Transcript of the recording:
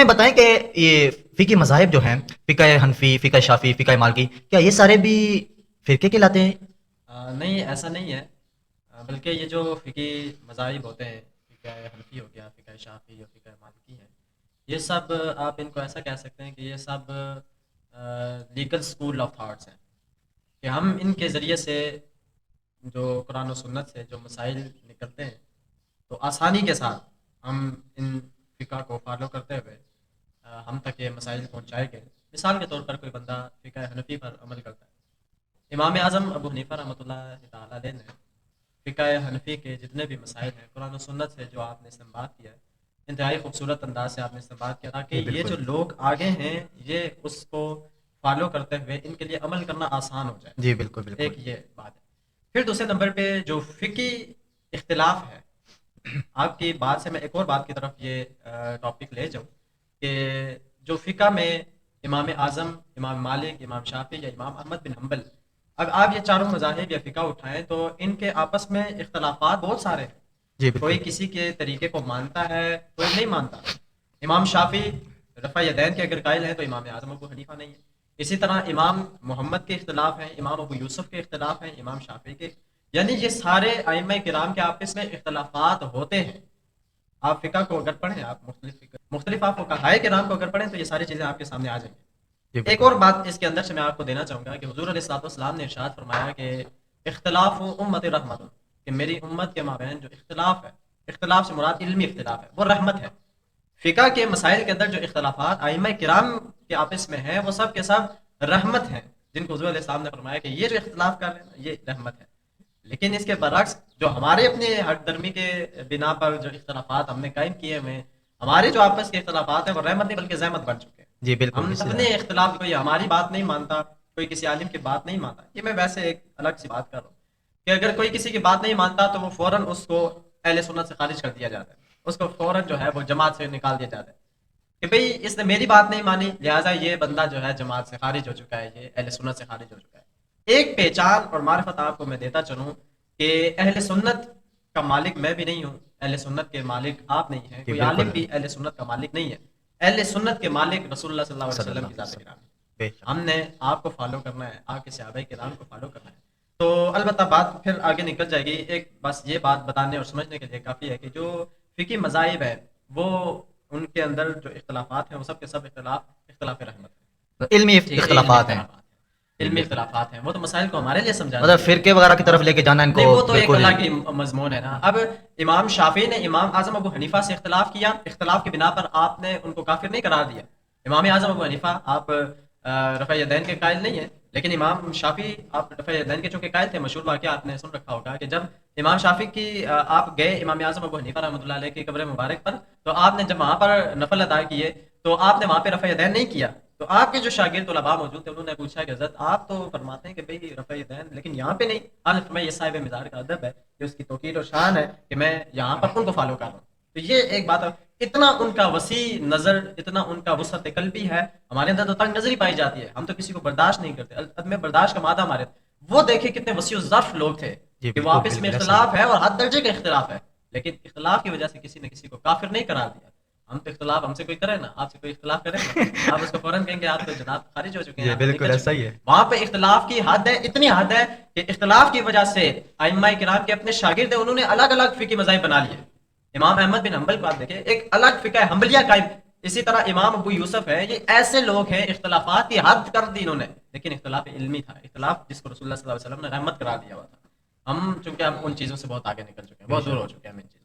بتائیں کہ یہ فقہی مذاہب جو ہیں، فقہ حنفی، فقہ شافعی، فقہ مالکی، کیا یہ سارے بھی فرقے کہلاتے ہیں؟ نہیں، ایسا نہیں ہے۔ بلکہ یہ جو فقہی مذاہب ہوتے ہیں، فقہ حنفی ہو گیا، فقہ شافعی اور فقہ مالکی ہے، یہ سب آپ ان کو ایسا کہہ سکتے ہیں کہ یہ سب لیگل اسکول آف تھاٹس ہیں، کہ ہم ان کے ذریعے سے جو قرآن و سنت سے جو مسائل نکلتے ہیں تو آسانی کے ساتھ ہم ان فقہ کو فالو کرتے ہوئے ہم تک یہ مسائل پہنچائے گئے۔ مثال کے طور پر کوئی بندہ فقہ حنفی پر عمل کرتا ہے، امام اعظم ابو حنیفہ رحمۃ اللہ تعالیٰ علیہ نے فقہ حنفی کے جتنے بھی مسائل ہیں قرآن و سنت سے جو آپ نے استنباط کیا ہے، انتہائی خوبصورت انداز سے آپ نے استنباط کیا جی تاکہ یہ بالکل، جو لوگ آگے ہیں یہ اس کو فالو کرتے ہوئے ان کے لیے عمل کرنا آسان ہو جائے۔ جی بالکل بالکل۔ ایک یہ بات ہے۔ پھر دوسرے نمبر پہ جو فقی اختلاف ہے، آپ کی بات سے میں ایک اور بات کی طرف یہ ٹاپک لے جاؤں کہ جو فقہ میں امام اعظم، امام مالک، امام شافعی یا امام احمد بن حنبل، اب آپ یہ چاروں مذاہب یا فقہ اٹھائیں تو ان کے آپس میں اختلافات بہت سارے ہیں۔ جی بالکل۔ کوئی کسی کے طریقے کو مانتا ہے، کوئی نہیں مانتا۔ امام شافعی رفع یدین کے اگر قائل ہیں تو امام اعظم ابو حنیفہ نہیں ہے۔ اسی طرح امام محمد کے اختلاف ہیں، امام ابو یوسف کے اختلاف ہیں، امام شافعی کے، یعنی یہ سارے ائمہ کرام کے آپس میں اختلافات ہوتے ہیں۔ آپ فقہ کو اگر پڑھیں، آپ مختلف آپ فقہائے کرام کو اگر پڑھیں تو یہ ساری چیزیں آپ کے سامنے آ جائیں جی گی۔ ایک بالکل۔ اور بات اس کے اندر سے میں آپ کو دینا چاہوں گا کہ حضور علیہ الصلوۃ والسلام نے ارشاد فرمایا کہ اختلاف امت رحمت، کہ میری امت کے مابین جو اختلاف ہے، اختلاف سے مراد علمی اختلاف ہے، وہ رحمت ہے۔ فقہ کے مسائل کے اندر جو اختلافات ائمہ کرام کے آپس میں ہیں وہ سب کے سب رحمت ہیں، جن کو حضور علیہ السلام نے فرمایا کہ یہ جو اختلاف کر رہے ہیں یہ رحمت ہے۔ لیکن اس کے برعکس جو ہمارے اپنے حق درمی کے بنا پر جو اختلافات ہم نے قائم کیے ہوئے ہیں، ہمارے جو آپس کے اختلافات ہیں وہ رحمت نہیں بلکہ زحمت بن چکے ہیں۔ جی بالکل ہم اسی طرح۔ اپنے اختلاف، کوئی ہماری بات نہیں مانتا، کوئی کسی عالم کی بات نہیں مانتا، یہ میں ویسے ایک الگ سی بات کر رہا ہوں کہ اگر کوئی کسی کی بات نہیں مانتا تو وہ فوراً اس کو اہل سنت سے خارج کر دیا جاتا ہے، اس کو فوراً جو ہے وہ جماعت سے نکال دیا جاتا ہے کہ بھئی اس نے میری بات نہیں مانی لہٰذا یہ بندہ جو ہے جماعت سے خارج ہو چکا ہے، یہ اہل سنت سے خارج ہو چکا ہے۔ ایک پہچان اور معرفت آپ کو میں دیتا چلوں کہ اہل سنت کا مالک میں بھی نہیں ہوں، اہل سنت کے مالک آپ نہیں ہیں، جی کوئی عالم بالکل، بھی اہل سنت کا مالک نہیں ہے۔ اہل سنت کے مالک رسول اللہ صلی اللہ علیہ صلی اللہ وسلم کی علیہ ذات وسلم، گرامی بے ہے۔ شک۔ ہم نے آپ کو فالو کرنا ہے، آپ کے صحابہ کرام کو فالو کرنا ہے۔ تو البتہ بات پھر آگے نکل جائے گی، ایک بس یہ بات بتانے اور سمجھنے کے لیے کافی ہے کہ جو فقہی مذاہب ہے وہ ان کے اندر جو اختلافات ہیں وہ سب کے سب اختلاف رحمت تو علمی ہے، ٹھیک ہے، علمی اختلافات ہیں۔ اختلافات ہیں، علمی علمی اختلاف، اختلافات ہیں، وہ تو مسائل کو ہمارے لیے سمجھانے مطلب کے لیے فرقے وغیرہ کی ہاں، طرف لے کے جانا ان کو نہیں وہ تو ایک بالکل ہی۔ الگ ہی مضمون ہے نا۔ اب امام شافعی نے امام اعظم ابو حنیفہ سے اختلاف کیا، اختلاف کی بنا پر آپ نے ان کو کافر نہیں قرار دیا۔ امام اعظم ابو حنیفہ آپ رفع یدین کے قائل نہیں ہیں، لیکن امام شافعی آپ رفع یدین کے چونکہ قائل تھے، مشہور واقعہ آپ نے سن رکھا ہوگا کہ جب امام شافعی کی آپ گئے امام اعظم ابو حنیفہ رحمۃ اللہ علیہ کی قبر مبارک پر، تو آپ نے جب وہاں پر نفل ادا کیے تو آپ نے وہاں پہ رفع یدین نہیں کیا۔ تو آپ کے جو شاگرد طلباء موجود تھے انہوں نے پوچھا کہ حضرت آپ تو فرماتے ہیں کہ بھئی رفع یدین لیکن یہاں پہ نہیں۔ آپ نے فرمایا یہ صاحب مزار کا ادب ہے کہ اس کی توقیر و شان ہے کہ میں یہاں پر ان کو فالو کر رہا ہوں۔ تو یہ ایک بات ہے، اتنا ان کا وسیع نظر، اتنا ان کا وسعت قلبی ہے۔ ہمارے اندر تو تنگ نظری پائی جاتی ہے، ہم تو کسی کو برداشت نہیں کرتے، عدم برداشت کا مادہ ہمارے، وہ دیکھیں کتنے وسیع الظرف لوگ تھے جی کہ وہ بالکل آپس میں بالکل ایسا ہی ہے۔ اختلاف ہے اور حد درجے کا اختلاف ہے، لیکن اختلاف کی وجہ سے کسی نے کسی کو کافر نہیں قرار دیا۔ ہم تو اختلاف ہم سے کوئی کرے نا، آپ سے کوئی اختلاف کرے نا، آپ اس کو فوراً کہیں گے آپ تو جناب خارج ہو چکے ہیں، جی آپ تو بالکل نکل ایسا چکے ہیں۔ ہی ہے۔ وہاں پہ اختلاف کی حد ہے، اتنی حد ہے کہ اختلاف کی وجہ سے ائمہ کرام کے اپنے شاگرد ہیں انہوں نے الگ الگ فقہی مذاہب بنا لیے۔ امام احمد بن حنبل کو آپ دیکھیں ایک الگ فقہ حنبلیہ قائم، اسی طرح امام ابو یوسف ہے، یہ ایسے لوگ ہیں اختلافات کی حد کر دی انہوں نے، لیکن اختلاف علمی تھا، اختلاف جس کو رسول اللہ صلی اللہ علیہ وسلم نے رحمت قرار دیا ہوا تھا۔ ہم چونکہ اب ان چیزوں سے بہت آگے نکل چکے ہیں، بے بہت دور شک۔ ہو چکے ہیں ہم ان چیزوں